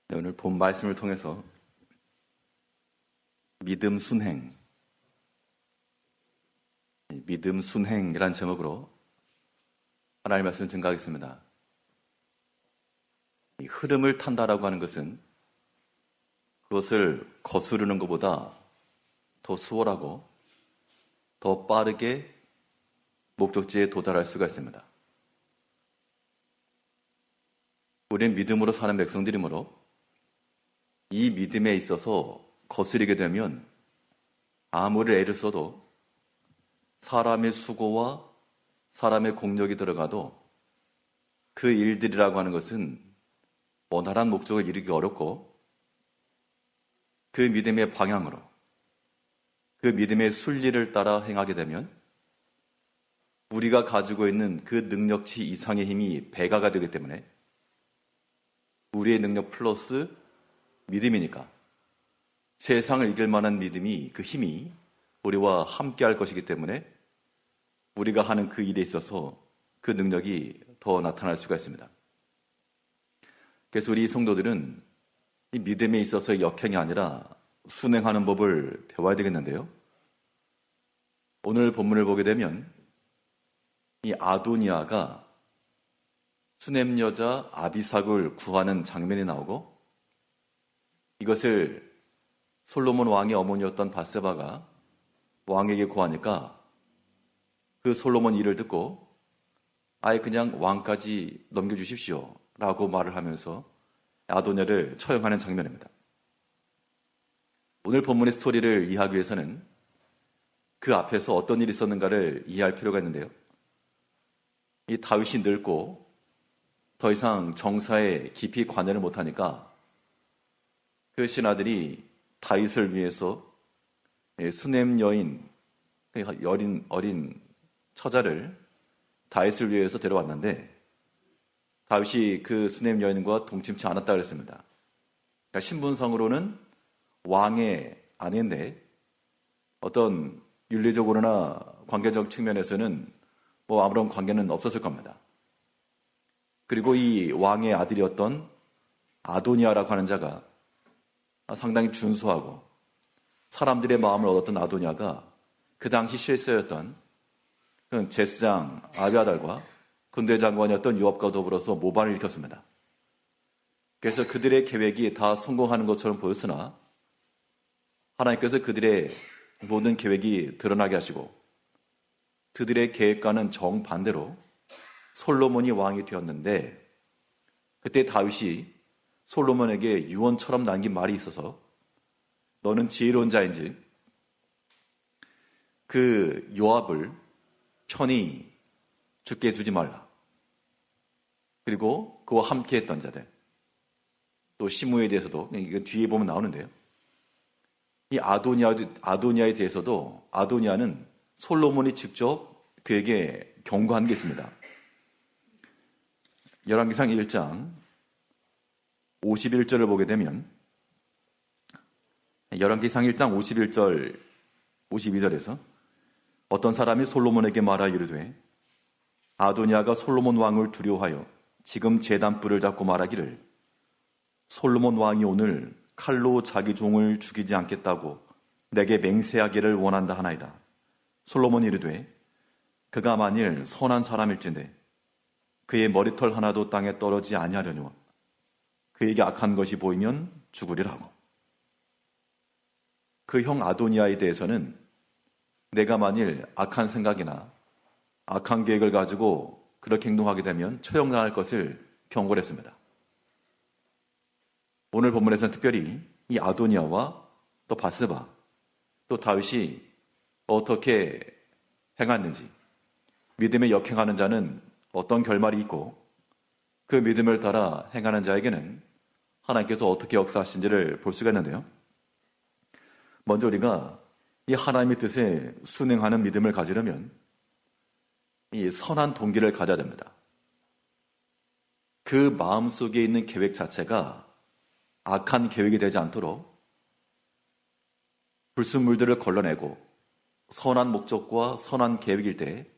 네, 오늘 본 말씀을 통해서 믿음 순행이라는 제목으로 하나님의 말씀을 증거하겠습니다. 이 흐름을 탄다라고 하는 것은 그것을 거스르는 것보다 더 수월하고 더 빠르게 목적지에 도달할 수가 있습니다. 우리는 믿음으로 사는 백성들이므로 이 믿음에 있어서 거스르게 되면 아무리 애를 써도 사람의 수고와 사람의 공력이 들어가도 그 일들이라고 하는 것은 원활한 목적을 이루기 어렵고 그 믿음의 방향으로 그 믿음의 순리를 따라 행하게 되면 우리가 가지고 있는 그 능력치 이상의 힘이 배가가 되기 때문에 우리의 능력 플러스 믿음이니까 세상을 이길 만한 믿음이, 그 힘이 우리와 함께 할 것이기 때문에 우리가 하는 그 일에 있어서 그 능력이 더 나타날 수가 있습니다. 그래서 우리 성도들은 이 믿음에 있어서 역행이 아니라 순행하는 법을 배워야 되겠는데요. 오늘 본문을 보게 되면 이 아도니아가 수넴 여자 아비삭을 구하는 장면이 나오고 이것을 솔로몬 왕의 어머니였던 밧세바가 왕에게 구하니까 그 솔로몬 일을 듣고 아예 그냥 왕까지 넘겨주십시오 라고 말을 하면서 아도니아를 처형하는 장면입니다. 오늘 본문의 스토리를 이해하기 위해서는 그 앞에서 어떤 일이 있었는가를 이해할 필요가 있는데요. 이 다윗이 늙고 더 이상 정사에 깊이 관여를 못하니까 그 신하들이 다윗을 위해서 수넴 여인, 어린 처자를 다윗을 위해서 데려왔는데 다윗이 그 수넴 여인과 동침치 않았다 그랬습니다. 그러니까 신분상으로는 왕의 아내인데 어떤 윤리적으로나 관계적 측면에서는 아무런 관계는 없었을 겁니다. 그리고 이 왕의 아들이었던 아도니아라고 하는 자가 상당히 준수하고 사람들의 마음을 얻었던 아도니아가 그 당시 실세였던 제스장 아비아달과 군대 장관이었던 요압과 더불어서 모반을 일으켰습니다. 그래서 그들의 계획이 다 성공하는 것처럼 보였으나 하나님께서 그들의 모든 계획이 드러나게 하시고 그들의 계획과는 정반대로 솔로몬이 왕이 되었는데 그때 다윗이 솔로몬에게 유언처럼 남긴 말이 있어서 너는 지혜로운 자인지 그 요압을 편히 죽게 두지 말라. 그리고 그와 함께 했던 자들 또 시므에 대해서도 이건 뒤에 보면 나오는데요. 이 아도니아에 대해서도 아도니아는 솔로몬이 직접 그에게 경고한 게 있습니다. 열왕기상 1장 51절을 보게 되면 열왕기상 1장 51절 52절에서 어떤 사람이 솔로몬에게 말하 이르되 아도니아가 솔로몬 왕을 두려워하여 지금 제단불을 잡고 말하기를 솔로몬 왕이 오늘 칼로 자기 종을 죽이지 않겠다고 내게 맹세하기를 원한다 하나이다. 솔로몬이 이르되 그가 만일 선한 사람일진데 그의 머리털 하나도 땅에 떨어지지 아니하려니와 그에게 악한 것이 보이면 죽으리라 하고 그 형 아도니아에 대해서는 내가 만일 악한 생각이나 악한 계획을 가지고 그렇게 행동하게 되면 처형당할 것을 경고를 했습니다. 오늘 본문에서는 특별히 이 아도니아와 또 밧세바 또 다윗이 어떻게 행했는지 믿음에 역행하는 자는 어떤 결말이 있고 그 믿음을 따라 행하는 자에게는 하나님께서 어떻게 역사하신지를 볼 수가 있는데요. 먼저 우리가 이 하나님의 뜻에 순응하는 믿음을 가지려면 이 선한 동기를 가져야 됩니다. 그 마음속에 있는 계획 자체가 악한 계획이 되지 않도록 불순물들을 걸러내고 선한 목적과 선한 계획일 때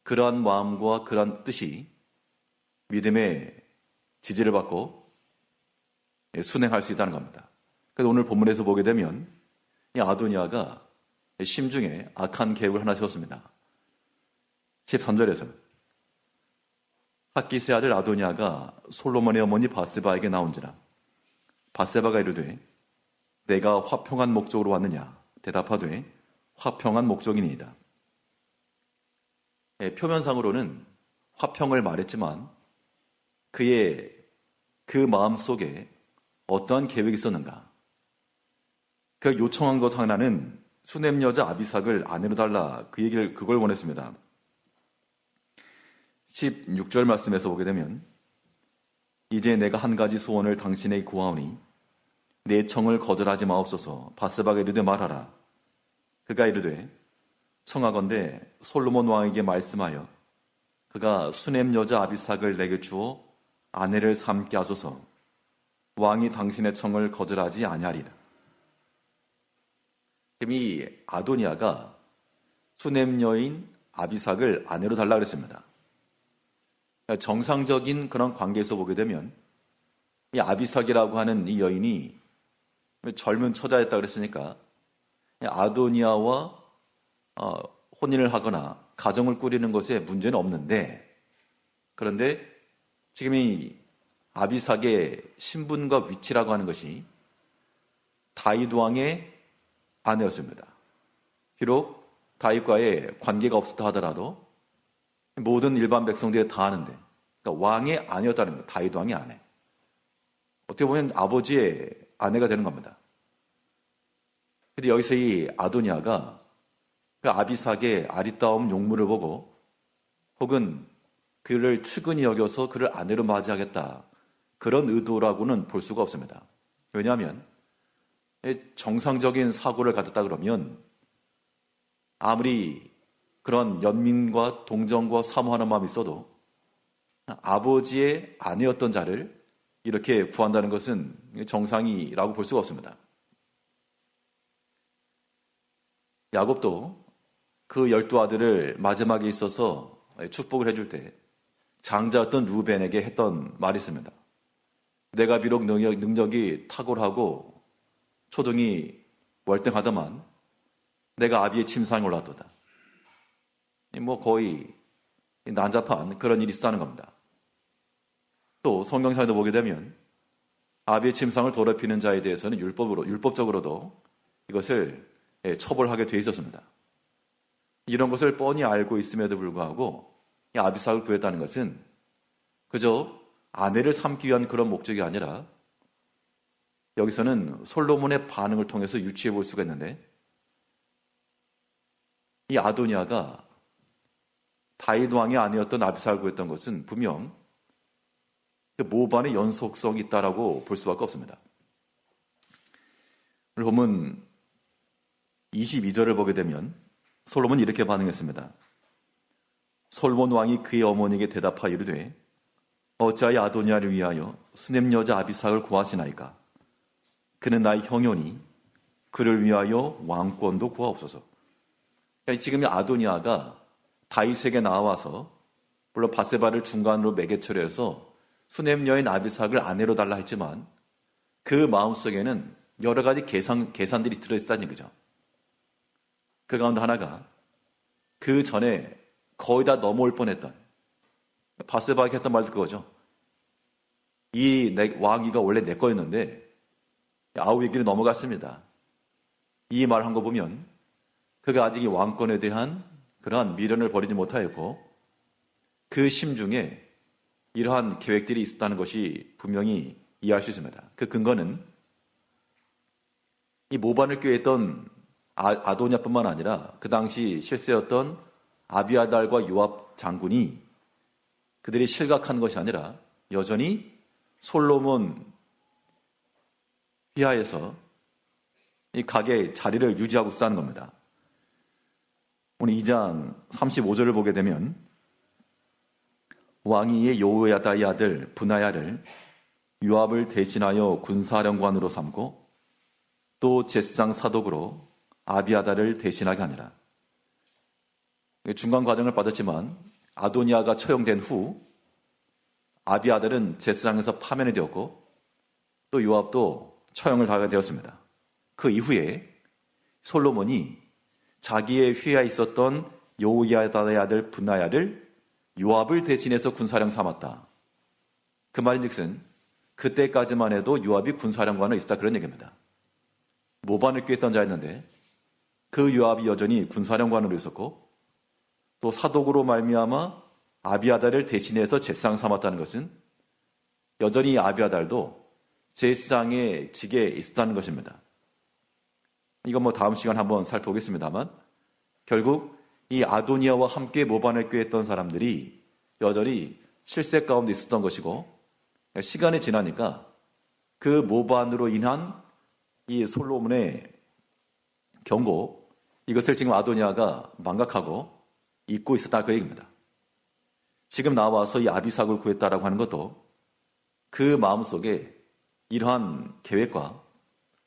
그러한 마음과 그러한 뜻이 믿음의 지지를 받고 순행할 수 있다는 겁니다. 그래서 오늘 본문에서 보게 되면 이 아도니아가 심중에 악한 계획을 하나 세웠습니다. 13절에서 핫기스의 아들 아도니아가 솔로몬의 어머니 바세바에게 나온지라 바세바가 이르되 내가 화평한 목적으로 왔느냐 대답하되 화평한 목적이니이다. 표면상으로는 화평을 말했지만 그의 그 마음 속에 어떠한 계획이 있었는가? 그가 요청한 것 하나는 수넴 여자 아비삭을 아내로 달라 그걸 원했습니다. 16절 말씀에서 보게 되면 이제 내가 한 가지 소원을 당신에게 구하오니 내 청을 거절하지 마옵소서. 바세바가 이르되 말하라. 그가 이르되 청하건대 솔로몬 왕에게 말씀하여 그가 수넴 여자 아비삭을 내게 주어 아내를 삼게 하소서. 왕이 당신의 청을 거절하지 아니하리다. 이 아도니아가 수넴 여인 아비삭을 아내로 달라 그랬습니다. 정상적인 그런 관계에서 보게 되면 이 아비삭이라고 하는 이 여인이 젊은 처자였다 그랬으니까 아도니아와 혼인을 하거나 가정을 꾸리는 것에 문제는 없는데, 그런데 지금 이 아비삭의 신분과 위치라고 하는 것이 다윗 왕의 아내였습니다. 비록 다윗과의 관계가 없었다 하더라도 모든 일반 백성들이 다 아는데, 그러니까 왕의 아내였다는 거예요. 다윗 왕의 아내. 어떻게 보면 아버지의 아내가 되는 겁니다. 근데 여기서 이 아도니아가 그 아비삭의 아리따움 용모를 보고 혹은 그를 측은히 여겨서 그를 아내로 맞이하겠다, 그런 의도라고는 볼 수가 없습니다. 왜냐하면 정상적인 사고를 가졌다 그러면 아무리 그런 연민과 동정과 사모하는 마음이 있어도 아버지의 아내였던 자를 이렇게 구한다는 것은 정상이라고 볼 수가 없습니다. 야곱도 그 12아들을 마지막에 있어서 축복을 해줄 때 장자였던 루벤에게 했던 말이 있습니다. 내가 비록 능력이 탁월하고 초등이 월등하더만 내가 아비의 침상에 올랐도다. 거의 난잡한 그런 일이 있었다는 겁니다. 또 성경상에도 보게 되면 아비의 침상을 더럽히는 자에 대해서는 율법적으로도 이것을 처벌하게 돼 있었습니다. 이런 것을 뻔히 알고 있음에도 불구하고 이 아비삭을 구했다는 것은 그저 아내를 삼기 위한 그런 목적이 아니라, 여기서는 솔로몬의 반응을 통해서 유추해 볼 수가 있는데, 이 아도니아가 다윗 왕의 아내였던 아비삭을 구했던 것은 분명 모반의 연속성이 있다라고 볼 수밖에 없습니다. 오늘 보면 22절을 보게 되면 솔로몬이 이렇게 반응했습니다. 솔로몬 왕이 그의 어머니에게 대답하여 이르되 어찌하여 아도니아를 위하여 수넴 여자 아비삭을 구하시나이까? 그는 나의 형요니 그를 위하여 왕권도 구하옵소서. 그러니까 지금 이 아도니아가 다윗에게 나와서 물론 바세바를 중간으로 매개체로 해서 수넴 여인 아비삭을 아내로 달라 했지만 그 마음속에는 여러 가지 계산들이 들어있다는 얘기죠. 그 가운데 하나가 그 전에 거의 다 넘어올 뻔했던 바세바에게 했던 말도 그거죠. 이 왕위가 원래 내 거였는데 아우의 길에 넘어갔습니다. 이 말 한 거 보면 그가 아직 이 왕권에 대한 그러한 미련을 버리지 못하였고 그 심중에 이러한 계획들이 있었다는 것이 분명히 이해할 수 있습니다. 그 근거는 이 모반을 꾀했던 아도니아뿐만 아니라 그 당시 실세였던 아비아달과 요압 장군이 그들이 실각한 것이 아니라 여전히 솔로몬 휘하에서 이 각의 자리를 유지하고 있다는 겁니다. 오늘 2장 35절을 보게 되면 왕이 요야다의 아들 분하야를 요압을 대신하여 군사령관으로 삼고 또 제사장 사독으로 아비아달을 대신하게 하니라. 중간 과정을 빠졌지만 아도니아가 처형된 후 아비아달은 제사장에서 파면이 되었고 또 요압도 처형을 당하게 되었습니다. 그 이후에 솔로몬이 자기의 휘하에 있었던 여호야다의 아들 분나야를 요압을 대신해서 군사령 삼았다. 그 말인즉슨 그때까지만 해도 요압이 군사령관으로 있었다, 그런 얘기입니다. 모반을 꾀했던 자였는데 그 요압이 여전히 군사령관으로 있었고, 또 사독으로 말미암아 아비아달을 대신해서 제사장 삼았다는 것은 여전히 아비아달도 제사장의 직에 있었다는 것입니다. 이건 다음 시간 한번 살펴보겠습니다만, 결국 이 아도니아와 함께 모반을 꾀했던 사람들이 여전히 실세 가운데 있었던 것이고, 시간이 지나니까 그 모반으로 인한 이 솔로몬의 경고, 이것을 지금 아도니아가 망각하고 잊고 있었다, 그 얘기입니다. 지금 나와서 이 아비삭을 구했다라고 하는 것도 그 마음속에 이러한 계획과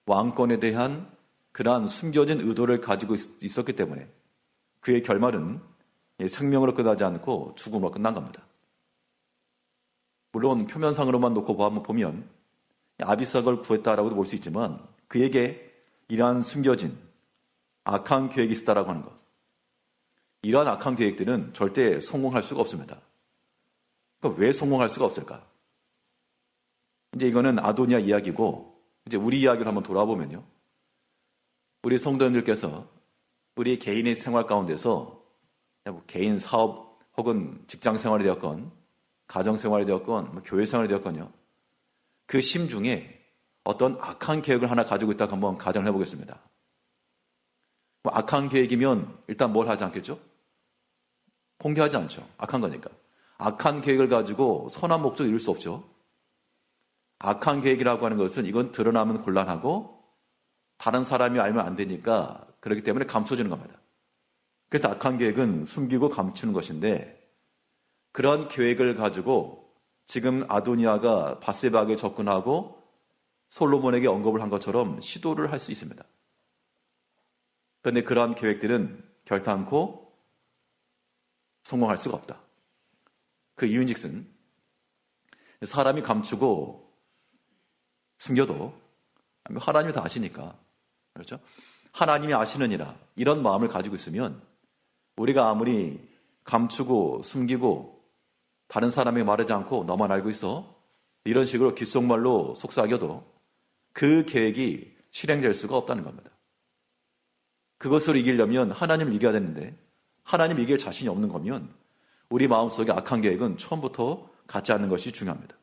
왕권에 대한 그러한 숨겨진 의도를 가지고 있었기 때문에 그의 결말은 생명으로 끝나지 않고 죽음으로 끝난 겁니다. 물론 표면상으로만 놓고 보면 아비삭을 구했다라고도 볼 수 있지만 그에게 이러한 숨겨진 악한 계획이 있었다라고 하는 것, 이러한 악한 계획들은 절대 성공할 수가 없습니다. 그럼 왜 성공할 수가 없을까? 이제 이거는 아도니아 이야기고, 이제 우리 이야기를 한번 돌아보면요, 우리 성도님들께서 우리 개인의 생활 가운데서 개인 사업 혹은 직장 생활이 되었건 가정 생활이 되었건 교회 생활이 되었건요, 그 심중에 어떤 악한 계획을 하나 가지고 있다고 한번 가정을 해보겠습니다. 악한 계획이면 일단 뭘 하지 않겠죠? 공개하지 않죠. 악한 거니까. 악한 계획을 가지고 선한 목적을 이룰 수 없죠. 악한 계획이라고 하는 것은 이건 드러나면 곤란하고 다른 사람이 알면 안 되니까 그렇기 때문에 감춰주는 겁니다. 그래서 악한 계획은 숨기고 감추는 것인데, 그런 계획을 가지고 지금 아도니아가 밧세바에게 접근하고 솔로몬에게 언급을 한 것처럼 시도를 할 수 있습니다. 그런데 그러한 계획들은 결단코 성공할 수가 없다. 그 이유인즉슨 사람이 감추고 숨겨도 하나님이 다 아시니까, 그렇죠? 하나님이 아시느니라, 이런 마음을 가지고 있으면 우리가 아무리 감추고 숨기고 다른 사람에게 말하지 않고 너만 알고 있어, 이런 식으로 귓속말로 속삭여도 그 계획이 실행될 수가 없다는 겁니다. 그것을 이기려면 하나님을 이겨야 되는데, 하나님 이길 자신이 없는 거면 우리 마음속에 악한 계획은 처음부터 갖지 않는 것이 중요합니다.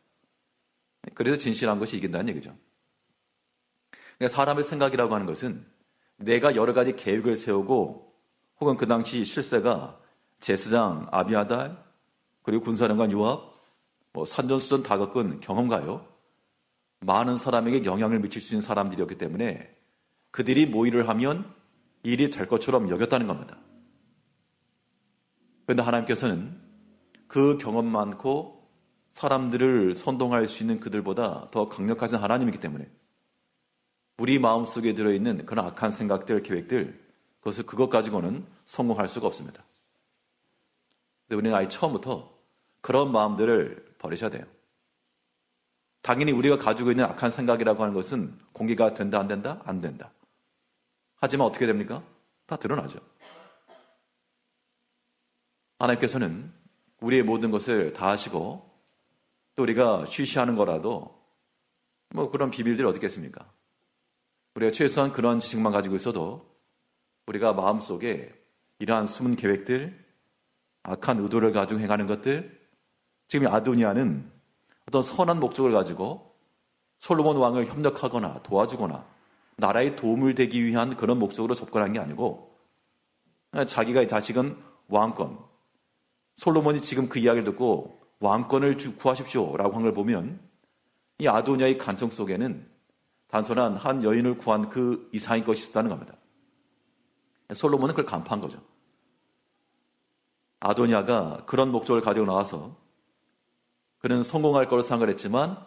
그래서 진실한 것이 이긴다는 얘기죠. 사람의 생각이라고 하는 것은 내가 여러 가지 계획을 세우고, 혹은 그 당시 실세가 제사장 아비아달, 그리고 군사령관 요압, 산전수전 다 겪은 경험가요, 많은 사람에게 영향을 미칠 수 있는 사람들이었기 때문에 그들이 모의를 하면 일이 될 것처럼 여겼다는 겁니다. 그런데 하나님께서는 그 경험 많고 사람들을 선동할 수 있는 그들보다 더 강력하신 하나님이기 때문에 우리 마음속에 들어있는 그런 악한 생각들, 계획들, 그것 가지고는 성공할 수가 없습니다. 근데 우리는 아예 처음부터 그런 마음들을 버리셔야 돼요. 당연히 우리가 가지고 있는 악한 생각이라고 하는 것은 공개가 된다, 안 된다? 안 된다. 하지만 어떻게 됩니까? 다 드러나죠. 하나님께서는 우리의 모든 것을 다 아시고, 또 우리가 쉬쉬하는 거라도 그런 비밀들이 어디 있겠습니까? 우리가 최소한 그런 지식만 가지고 있어도 우리가 마음속에 이러한 숨은 계획들, 악한 의도를 가지고 행하는 것들, 지금 아도니아는 어떤 선한 목적을 가지고 솔로몬 왕을 협력하거나 도와주거나 나라에 도움을 되기 위한 그런 목적으로 접근한 게 아니고, 자기가 자식은 왕권, 솔로몬이 지금 그 이야기를 듣고 왕권을 구하십시오라고 한 걸 보면 이 아도니아의 간청 속에는 단순한 한 여인을 구한 그 이상의 것이 있다는 겁니다. 솔로몬은 그걸 간파한 거죠. 아도니아가 그런 목적을 가지고 나와서 그는 성공할 거로 생각을 했지만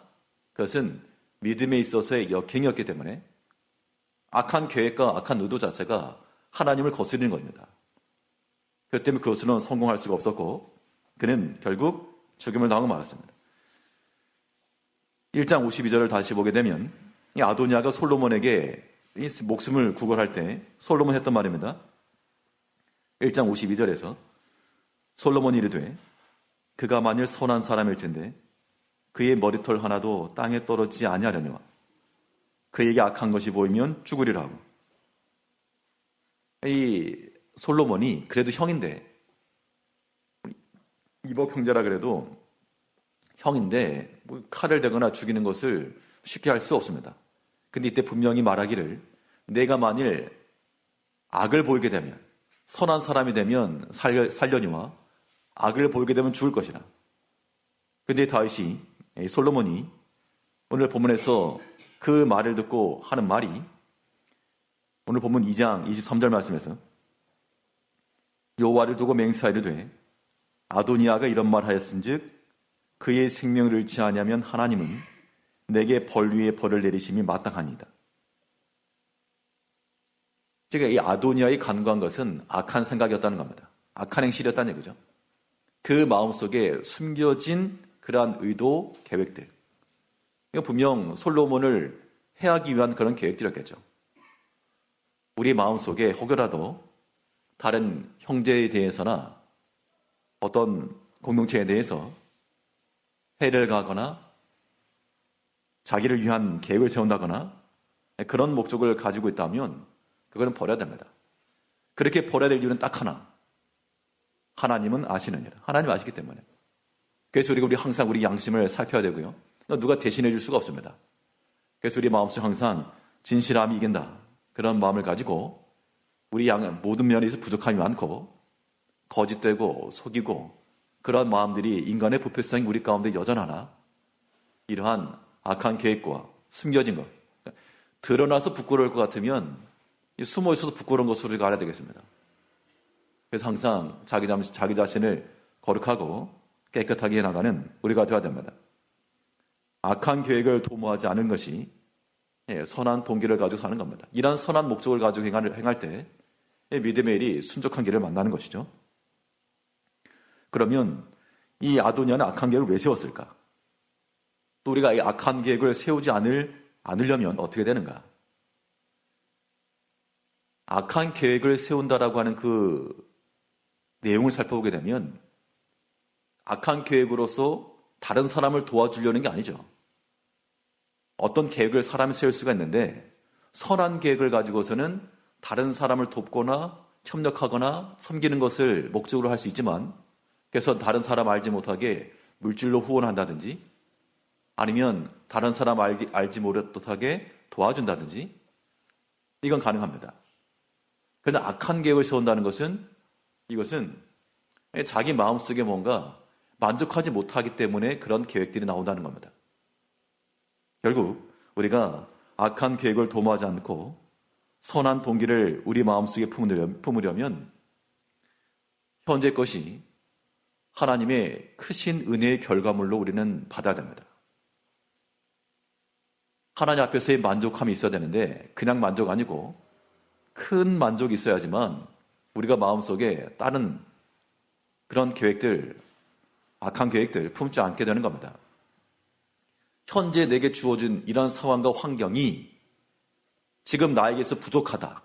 그것은 믿음에 있어서의 역행이었기 때문에 악한 계획과 악한 의도 자체가 하나님을 거스르는 겁니다. 그렇기 때문에 그것으로는 성공할 수가 없었고 그는 결국 죽임을 당하고 말았습니다. 1장 52절을 다시 보게 되면 이 아도니아가 솔로몬에게 이 목숨을 구걸할 때 솔로몬 했던 말입니다. 1장 52절에서 솔로몬이 이르되 그가 만일 선한 사람일진데 그의 머리털 하나도 땅에 떨어지지 아니하려니와 그에게 악한 것이 보이면 죽으리라 하고. 이 솔로몬이 그래도 형인데, 이복 형제라 그래도 형인데 뭐 칼을 대거나 죽이는 것을 쉽게 할 수 없습니다. 근데 이때 분명히 말하기를 내가 만일 악을 보이게 되면, 선한 사람이 되면 살려니와 악을 보이게 되면 죽을 것이라. 근데 다윗이, 솔로몬이 오늘 본문에서 그 말을 듣고 하는 말이 오늘 본문 2장 23절 말씀에서 여호와를 두고 맹세하이르되 아도니아가 이런 말 하였은즉 그의 생명을 잃지 아니하면 하나님은 내게 벌 위에 벌을 내리심이 마땅하니이다. 즉 이 아도니아의 간구한 것은 악한 생각이었다는 겁니다. 악한 행실이었다는 얘기죠. 그 마음속에 숨겨진 그러한 의도, 계획들, 이거 분명 솔로몬을 해하기 위한 그런 계획들이었겠죠. 우리 마음속에 혹여라도 다른 형제에 대해서나 어떤 공동체에 대해서 해를 가거나 자기를 위한 계획을 세운다거나 그런 목적을 가지고 있다면 그거는 버려야 됩니다. 그렇게 버려야 될 이유는 딱 하나. 하나님은 아시느니라. 하나님 아시기 때문에. 그래서 우리 항상 우리 양심을 살펴야 되고요. 누가 대신해 줄 수가 없습니다. 그래서 우리 마음속 항상 진실함이 이긴다. 그런 마음을 가지고 우리 모든 면에서 부족함이 많고 거짓되고 속이고 그런 마음들이 인간의 부패성이 우리 가운데 여전하나 이러한 악한 계획과 숨겨진 것, 드러나서 부끄러울 것 같으면 숨어 있어도 부끄러운 것으로 우리가 알아야 되겠습니다. 그래서 항상 자기 자신을 거룩하고 깨끗하게 해나가는 우리가 되어야 됩니다. 악한 계획을 도모하지 않은 것이 선한 동기를 가지고 사는 겁니다. 이러한 선한 목적을 가지고 행할 때 믿음의 일이 순적한 길을 만나는 것이죠. 그러면 이 아도니아는 악한 계획을 왜 세웠을까? 또 우리가 이 악한 계획을 세우지 않으려면 어떻게 되는가? 악한 계획을 세운다라고 하는 그 내용을 살펴보게 되면 악한 계획으로서 다른 사람을 도와주려는 게 아니죠. 어떤 계획을 사람이 세울 수가 있는데 선한 계획을 가지고서는 다른 사람을 돕거나 협력하거나 섬기는 것을 목적으로 할 수 있지만 그래서 다른 사람 알지 못하게 물질로 후원한다든지 아니면 다른 사람 알지 못하게 도와준다든지 이건 가능합니다. 그러나 악한 계획을 세운다는 것은 이것은 자기 마음속에 뭔가 만족하지 못하기 때문에 그런 계획들이 나온다는 겁니다. 결국 우리가 악한 계획을 도모하지 않고 선한 동기를 우리 마음속에 품으려면 현재 것이 하나님의 크신 은혜의 결과물로 우리는 받아야 됩니다. 하나님 앞에서의 만족함이 있어야 되는데 그냥 만족 아니고 큰 만족이 있어야지만 우리가 마음속에 다른 그런 계획들, 악한 계획들 품지 않게 되는 겁니다. 현재 내게 주어진 이런 상황과 환경이 지금 나에게서 부족하다.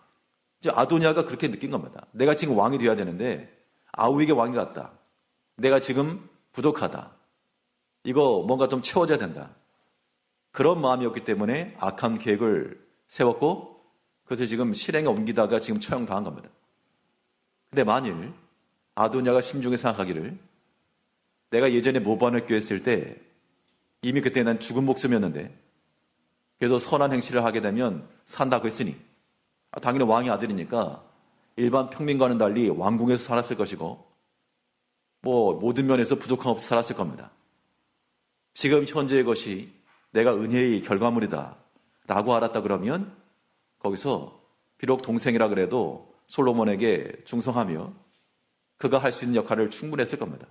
이제 아도니아가 그렇게 느낀 겁니다. 내가 지금 왕이 되어야 되는데 아우에게 왕이 같다. 내가 지금 부족하다. 이거 뭔가 좀 채워져야 된다. 그런 마음이었기 때문에 악한 계획을 세웠고 그것을 지금 실행에 옮기다가 지금 처형당한 겁니다. 근데 만일 아도니아가 심중에 생각하기를 내가 예전에 모반을 꾀했을 때 이미 그때 난 죽은 목숨이었는데 그래도 선한 행실을 하게 되면 산다고 했으니 당연히 왕의 아들이니까 일반 평민과는 달리 왕궁에서 살았을 것이고 뭐 모든 면에서 부족함 없이 살았을 겁니다. 지금 현재의 것이 내가 은혜의 결과물이다 라고 알았다 그러면 거기서 비록 동생이라 그래도 솔로몬에게 충성하며 그가 할 수 있는 역할을 충분히 했을 겁니다.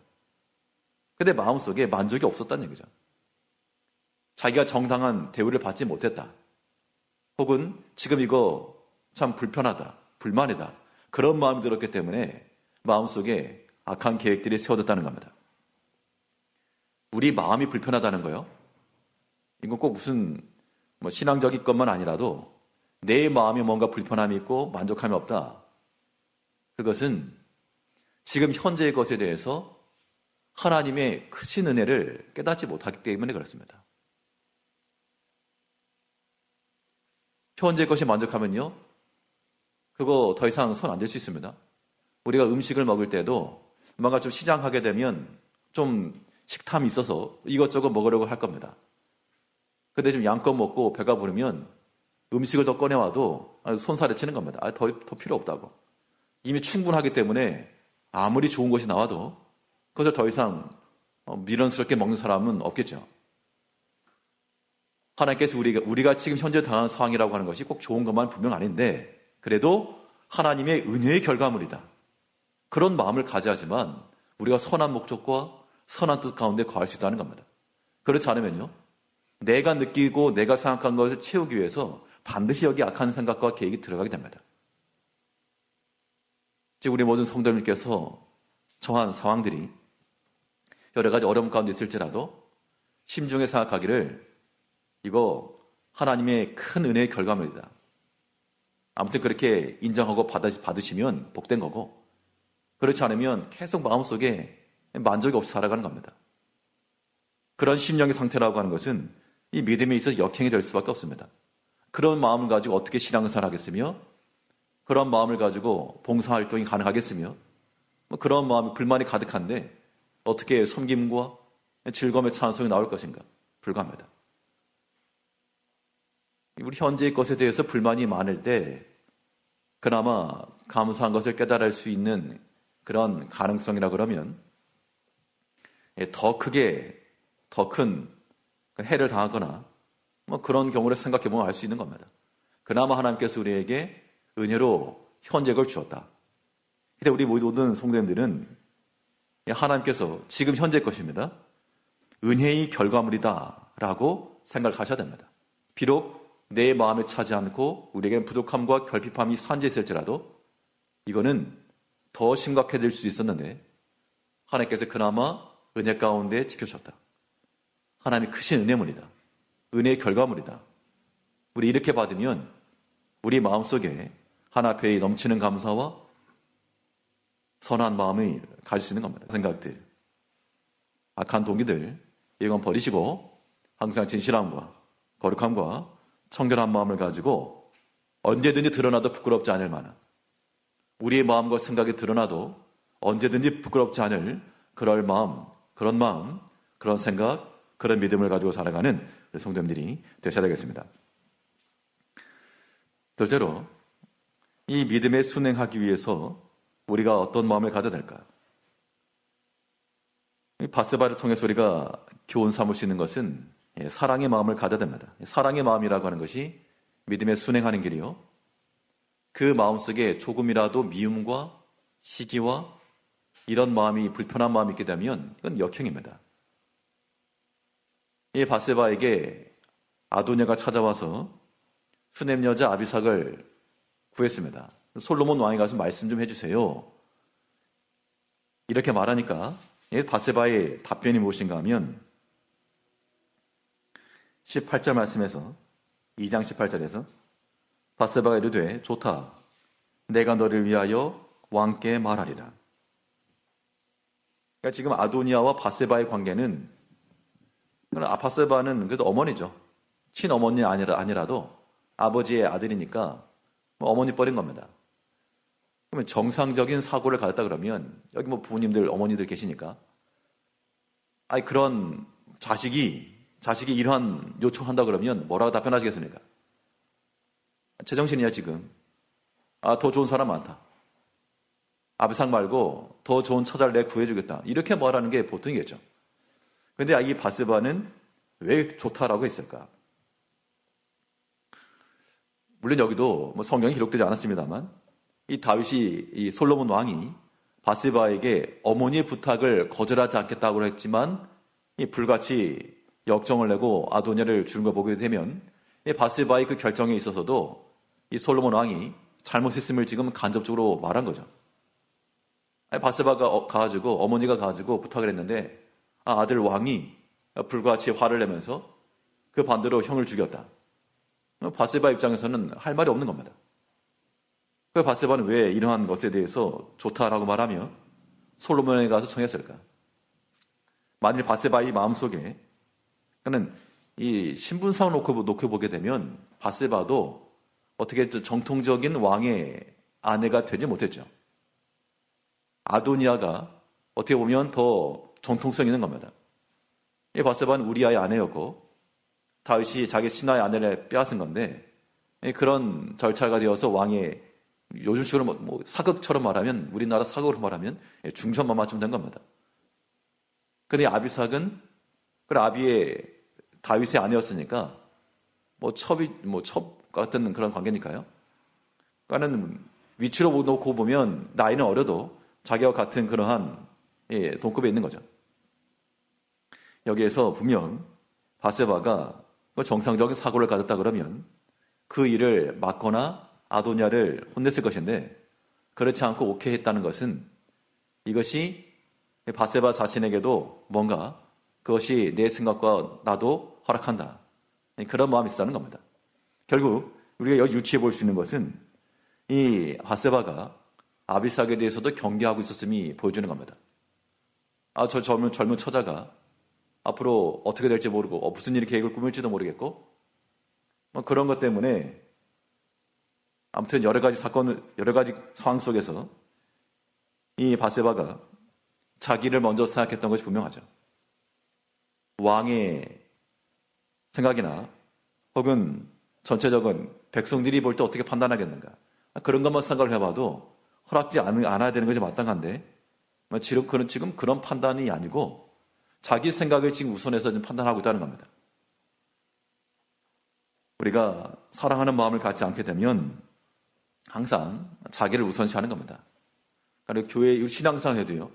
근데 마음속에 만족이 없었다는 얘기죠. 자기가 정당한 대우를 받지 못했다. 혹은 지금 이거 참 불편하다, 불만이다. 그런 마음이 들었기 때문에 마음속에 악한 계획들이 세워졌다는 겁니다. 우리 마음이 불편하다는 거요. 이건 꼭 무슨 신앙적인 것만 아니라도 내 마음에 뭔가 불편함이 있고 만족함이 없다. 그것은 지금 현재의 것에 대해서 하나님의 크신 은혜를 깨닫지 못하기 때문에 그렇습니다. 현재의 것이 만족하면요, 그거 더 이상 손 안 댈 수 있습니다. 우리가 음식을 먹을 때도 뭔가 좀 시장하게 되면 좀 식탐이 있어서 이것저것 먹으려고 할 겁니다. 근데 좀 양껏 먹고 배가 부르면 음식을 더 꺼내와도 손살에 치는 겁니다. 더 필요 없다고. 이미 충분하기 때문에 아무리 좋은 것이 나와도 그것을 더 이상 미련스럽게 먹는 사람은 없겠죠. 하나님께서 우리가 지금 현재 당한 상황이라고 하는 것이 꼭 좋은 것만 분명 아닌데 그래도 하나님의 은혜의 결과물이다. 그런 마음을 가져야지만 우리가 선한 목적과 선한 뜻 가운데 거할 수 있다는 겁니다. 그렇지 않으면요, 내가 느끼고 내가 생각한 것을 채우기 위해서 반드시 여기 악한 생각과 계획이 들어가게 됩니다. 지금 우리 모든 성도님께서 처한 상황들이 여러 가지 어려움 가운데 있을지라도 심중에 생각하기를 이거 하나님의 큰 은혜의 결과물이다. 아무튼 그렇게 인정하고 받으시면 복된 거고, 그렇지 않으면 계속 마음속에 만족이 없이 살아가는 겁니다. 그런 심령의 상태라고 하는 것은 이 믿음에 있어서 역행이 될 수밖에 없습니다. 그런 마음을 가지고 어떻게 신앙생활을 하겠으며, 그런 마음을 가지고 봉사활동이 가능하겠으며, 그런 마음이 불만이 가득한데 어떻게 섬김과 즐거움의 찬송이 나올 것인가? 불가합니다. 우리 현재의 것에 대해서 불만이 많을 때 그나마 감사한 것을 깨달을 수 있는 그런 가능성이라 그러면 더 크게 더 큰 해를 당하거나 그런 경우를 생각해보면 알 수 있는 겁니다. 그나마 하나님께서 우리에게 은혜로 현재 걸 주었다. 근데 우리 모든 성도님들은 하나님께서 지금 현재 것입니다. 은혜의 결과물이다 라고 생각하셔야 됩니다. 비록 내 마음에 차지 않고 우리에게는 부족함과 결핍함이 산재했을지라도 이거는 더 심각해질 수 있었는데 하나님께서 그나마 은혜 가운데 지켜주셨다. 하나님의 크신 은혜물이다. 은혜의 결과물이다. 우리 이렇게 받으면 우리 마음속에 하나 앞에 넘치는 감사와 선한 마음을 가질 수 있는 겁니다. 생각들, 악한 동기들 이건 버리시고 항상 진실함과 거룩함과 청결한 마음을 가지고 언제든지 드러나도 부끄럽지 않을 만한, 우리의 마음과 생각이 드러나도 언제든지 부끄럽지 않을 그런 마음, 그런 생각, 그런 믿음을 가지고 살아가는 성도님들이 되셔야 되겠습니다. 둘째로, 이 믿음에 순행하기 위해서 우리가 어떤 마음을 가져야 될까요? 바세바를 통해서 우리가 교훈 삼을 수 있는 것은 사랑의 마음을 가져야 됩니다. 사랑의 마음이라고 하는 것이 믿음에 순행하는 길이요, 그 마음속에 조금이라도 미움과 시기와 이런 마음이, 불편한 마음이 있게 되면 이건 역행입니다. 이 바세바에게 아도냐가 찾아와서 수넴 여자 아비삭을 구했습니다. 솔로몬 왕이 가서 말씀 좀 해주세요. 이렇게 말하니까 바세바의 답변이 무엇인가 하면 18절 말씀에서, 2장 18절에서 바세바가 이르되 좋다, 내가 너를 위하여 왕께 말하리라. 그러니까 지금 아도니아와 바세바의 관계는, 바세바는 그래도 어머니죠. 친어머니 아니라도 아버지의 아들이니까 어머니 뻘인 겁니다. 그러면 정상적인 사고를 가졌다 그러면, 여기 부모님들, 어머니들 계시니까, 그런 자식이 이러한 요청한다 그러면 뭐라고 답변하시겠습니까? 제정신이야 지금. 더 좋은 사람 많다. 아비삭 말고 더 좋은 처자를 내가 구해주겠다. 이렇게 말하는 게 보통이겠죠. 그런데 이 바세바는 왜 좋다라고 했을까? 물론 여기도 성경이 기록되지 않았습니다만, 이 다윗이, 이 솔로몬 왕이 바세바에게 어머니의 부탁을 거절하지 않겠다고 했지만 이 불같이 역정을 내고 아도냐를 주는 걸 보게 되면 이 바세바의 그 결정에 있어서도 이 솔로몬 왕이 잘못했음을 지금 간접적으로 말한 거죠. 바세바가 어머니가 가지고 부탁을 했는데 아들 왕이 불같이 화를 내면서 그 반대로 형을 죽였다. 바세바 입장에서는 할 말이 없는 겁니다. 그 바세바는 왜 이러한 것에 대해서 좋다라고 말하며 솔로몬에 가서 청했을까? 만일 바세바의 마음속에, 그는 이 신분상을 놓고 보게 되면 바세바도 어떻게 정통적인 왕의 아내가 되지 못했죠. 아도니아가 어떻게 보면 더 정통성 있는 겁니다. 이 바세바는 우리아의 아내였고 다윗이 자기 신하의 아내를 빼앗은 건데, 그런 절차가 되어서 왕의, 요즘 식으로 사극처럼 말하면, 우리나라 사극으로 말하면 중전마마쯤 된 겁니다. 근데 아비삭은 아비의 다윗의 아내였으니까 첩 같은 그런 관계니까요. 그러니까는 위치로 놓고 보면 나이는 어려도 자기와 같은 그러한 동급에 있는 거죠. 여기에서 분명 바세바가 정상적인 사고를 가졌다 그러면 그 일을 막거나 아도니아를 혼냈을 것인데, 그렇지 않고 오케이 했다는 것은 이것이 바세바 자신에게도 뭔가 그것이 내 생각과 나도 허락한다, 그런 마음이 있다는 겁니다. 결국 우리가 여기 유추해 볼 수 있는 것은 이 바세바가 아비삭에 대해서도 경계하고 있었음이 보여주는 겁니다. 저 젊은 처자가 앞으로 어떻게 될지 모르고 무슨 일이 계획을 꾸밀지도 모르겠고 그런 것 때문에 아무튼 여러 가지 상황 속에서 이 바세바가 자기를 먼저 생각했던 것이 분명하죠. 왕의 생각이나 혹은 전체적인 백성들이 볼 때 어떻게 판단하겠는가, 그런 것만 생각을 해봐도 허락지 않아야 되는 것이 마땅한데 지금 그런 판단이 아니고 자기 생각을 지금 우선해서 지금 판단하고 있다는 겁니다. 우리가 사랑하는 마음을 갖지 않게 되면 항상 자기를 우선시하는 겁니다. 그리고 교회 신앙생활에도요,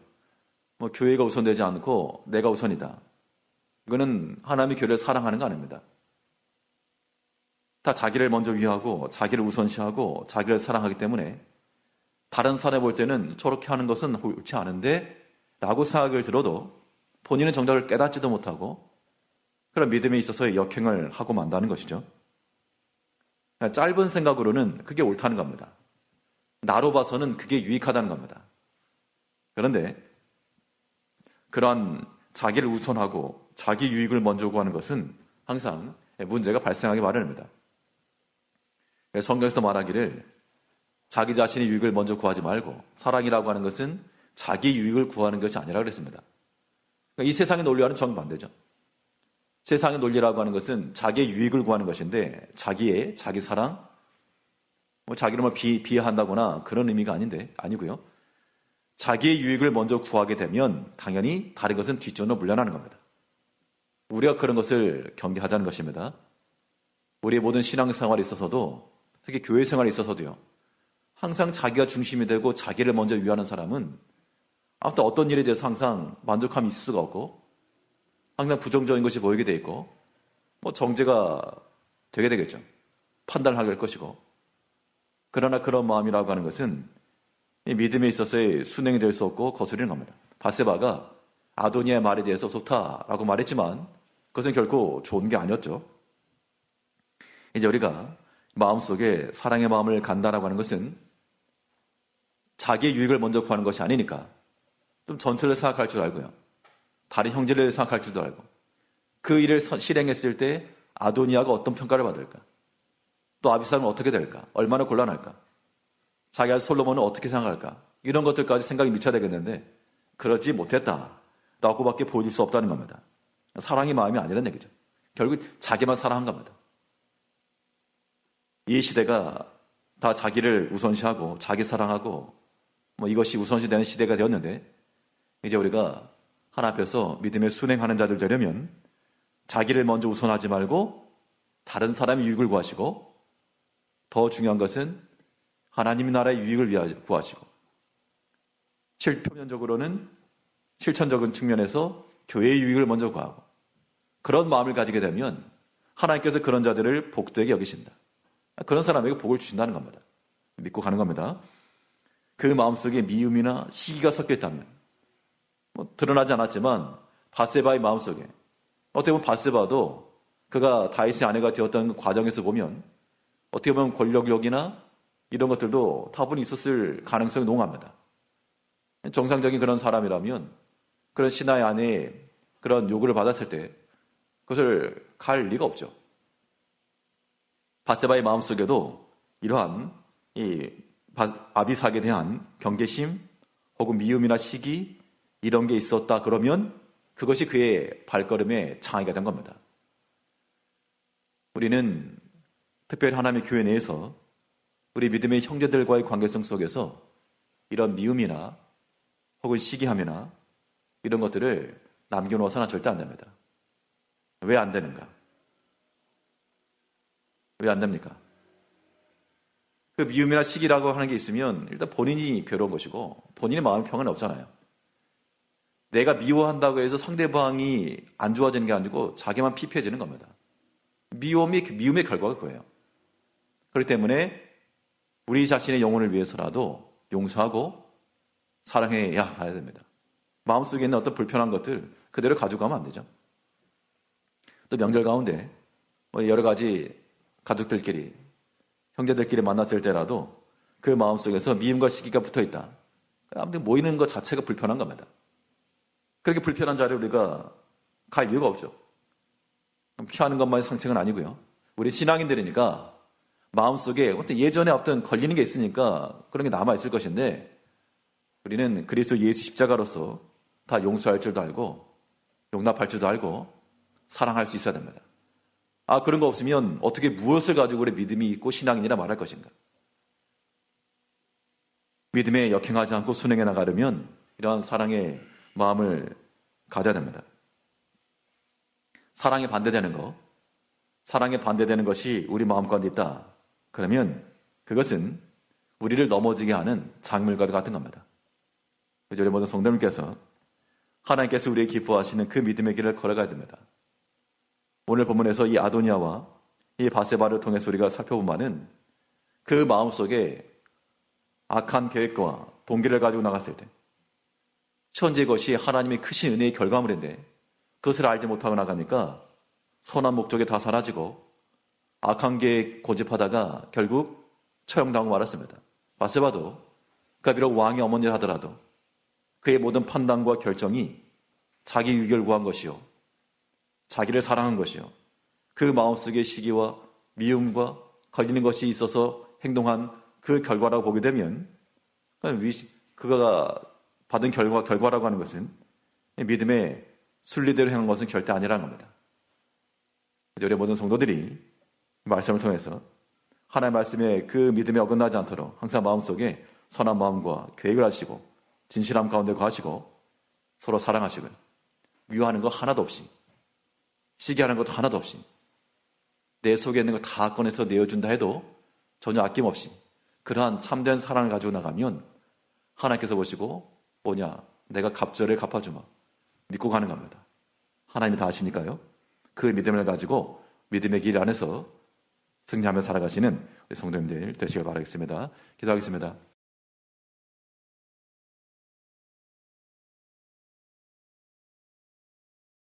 교회가 우선되지 않고 내가 우선이다. 이거는 하나님의 교회를 사랑하는 거 아닙니다. 다 자기를 먼저 위하고 자기를 우선시하고 자기를 사랑하기 때문에 다른 사람이 볼 때는 저렇게 하는 것은 옳지 않은데 라고 생각을 들어도 본인은 정작을 깨닫지도 못하고 그런 믿음에 있어서의 역행을 하고 만다는 것이죠. 짧은 생각으로는 그게 옳다는 겁니다. 나로 봐서는 그게 유익하다는 겁니다. 그런데 그러한 자기를 우선하고 자기 유익을 먼저 구하는 것은 항상 문제가 발생하기 마련입니다. 성경에서 말하기를 자기 자신의 유익을 먼저 구하지 말고, 사랑이라고 하는 것은 자기 유익을 구하는 것이 아니라 그랬습니다. 이 세상의 논리와는 정반대죠. 세상의 논리라고 하는 것은 자기의 유익을 구하는 것인데, 자기 사랑, 자기를 비하한다거나 그런 의미가 아니고요. 자기의 유익을 먼저 구하게 되면 당연히 다른 것은 뒷전으로 물러나는 겁니다. 우리가 그런 것을 경계하자는 것입니다. 우리의 모든 신앙생활에 있어서도, 특히 교회 생활에 있어서도요, 항상 자기가 중심이 되고 자기를 먼저 위하는 사람은 아무튼 어떤 일에 대해서 항상 만족함이 있을 수가 없고 항상 부정적인 것이 보이게 돼 있고 정죄가 되게 되겠죠. 판단을 하게 될 것이고. 그러나 그런 마음이라고 하는 것은 이 믿음에 있어서의 순행이 될 수 없고 거스르는 겁니다. 바세바가 아도니아의 말에 대해서 좋다라고 말했지만 그것은 결코 좋은 게 아니었죠. 이제 우리가 마음속에 사랑의 마음을 간다라고 하는 것은 자기의 유익을 먼저 구하는 것이 아니니까 좀 전체를 생각할 줄 알고요. 다른 형제를 생각할 줄도 알고 그 일을 실행했을 때 아도니아가 어떤 평가를 받을까? 또 아비삭은 어떻게 될까? 얼마나 곤란할까? 자기 아들 솔로몬은 어떻게 생각할까? 이런 것들까지 생각이 미쳐야 되겠는데 그러지 못했다라고밖에 보여줄 수 없다는 겁니다. 사랑의 마음이 아니라는 얘기죠. 결국 자기만 사랑한 겁니다. 이 시대가 다 자기를 우선시하고 자기 사랑하고 이것이 우선시되는 시대가 되었는데 이제 우리가 하나 앞에서 믿음에 순행하는 자들 되려면 자기를 먼저 우선하지 말고 다른 사람의 유익을 구하시고 더 중요한 것은 하나님 나라의 유익을 구하시고 표면적으로는 실천적인 측면에서 교회의 유익을 먼저 구하고 그런 마음을 가지게 되면 하나님께서 그런 자들을 복되게 여기신다. 그런 사람에게 복을 주신다는 겁니다. 믿고 가는 겁니다. 그 마음속에 미움이나 시기가 섞여 있다면 드러나지 않았지만 바세바의 마음속에 어떻게 보면 바세바도 그가 다윗의 아내가 되었던 과정에서 보면 어떻게 보면 권력욕이나 이런 것들도 다분히 있었을 가능성이 농후합니다. 정상적인 그런 사람이라면 그런 신하의 아내의 그런 요구를 받았을 때 그것을 갈 리가 없죠. 바세바의 마음속에도 이러한 이 아비삭에 대한 경계심 혹은 미움이나 시기 이런 게 있었다 그러면 그것이 그의 발걸음의 장애가 된 겁니다. 우리는 특별히 하나님의 교회 내에서 우리 믿음의 형제들과의 관계성 속에서 이런 미움이나 혹은 시기함이나 이런 것들을 남겨놓아서는 절대 안 됩니다. 왜 안 되는가? 왜 안 됩니까? 그 미움이나 시기라고 하는 게 있으면 일단 본인이 괴로운 것이고 본인의 마음의 평안은 없잖아요. 내가 미워한다고 해서 상대방이 안 좋아지는 게 아니고 자기만 피폐해지는 겁니다. 미움의 결과가 그거예요. 그렇기 때문에 우리 자신의 영혼을 위해서라도 용서하고 사랑해야 가야 됩니다. 마음속에 있는 어떤 불편한 것들 그대로 가져가면 안 되죠. 또 명절 가운데 여러 가지 가족들끼리 형제들끼리 만났을 때라도 그 마음속에서 미움과 시기가 붙어있다. 아무튼 모이는 것 자체가 불편한 겁니다. 그렇게 불편한 자리에 우리가 갈 이유가 없죠. 피하는 것만이 상책은 아니고요. 우리 신앙인들이니까 마음속에 어떤 예전에 어떤 걸리는 게 있으니까 그런 게 남아있을 것인데 우리는 그리스도 예수 십자가로서 다 용서할 줄도 알고 용납할 줄도 알고 사랑할 수 있어야 됩니다. 그런 거 없으면 어떻게 무엇을 가지고 우리 믿음이 있고 신앙인이라 말할 것인가? 믿음에 역행하지 않고 순행해 나가려면 이러한 사랑의 마음을 가져야 됩니다. 사랑에 반대되는 것, 사랑에 반대되는 것이 우리 마음 가운데 있다. 그러면 그것은 우리를 넘어지게 하는 작물과 같은 겁니다. 우리 모든 성도님께서 하나님께서 우리에게 기뻐하시는 그 믿음의 길을 걸어가야 됩니다. 오늘 본문에서 이 아도니아와 이 바세바를 통해서 우리가 살펴본 바는 그 마음속에 악한 계획과 동기를 가지고 나갔을 때 현재 것이 하나님의 크신 은혜의 결과물인데 그것을 알지 못하고 나가니까 선한 목적이 다 사라지고 악한 계획 고집하다가 결국 처형당하고 말았습니다. 바세바도 그가 비록 왕의 어머니를 하더라도 그의 모든 판단과 결정이 자기 유익을 구한 것이요 자기를 사랑한 것이요 그 마음속의 시기와 미움과 걸리는 것이 있어서 행동한 그 결과라고 보게 되면 그가 받은 결과라고 하는 것은 믿음의 순리대로 행한 것은 절대 아니라는 겁니다. 우리 모든 성도들이 말씀을 통해서 하나님의 말씀에 그 믿음에 어긋나지 않도록 항상 마음속에 선한 마음과 계획을 하시고 진실함 가운데 거하시고 서로 사랑하시고요. 미워하는 거 하나도 없이 시기하는 것도 하나도 없이 내 속에 있는 거 다 꺼내서 내어준다 해도 전혀 아낌없이 그러한 참된 사랑을 가지고 나가면 하나님께서 보시고 뭐냐 내가 갑절을 갚아주마 믿고 가는 겁니다. 하나님이 다 아시니까요. 그 믿음을 가지고 믿음의 길 안에서 승리하며 살아가시는 우리 성도님들 되시길 바라겠습니다. 기도하겠습니다.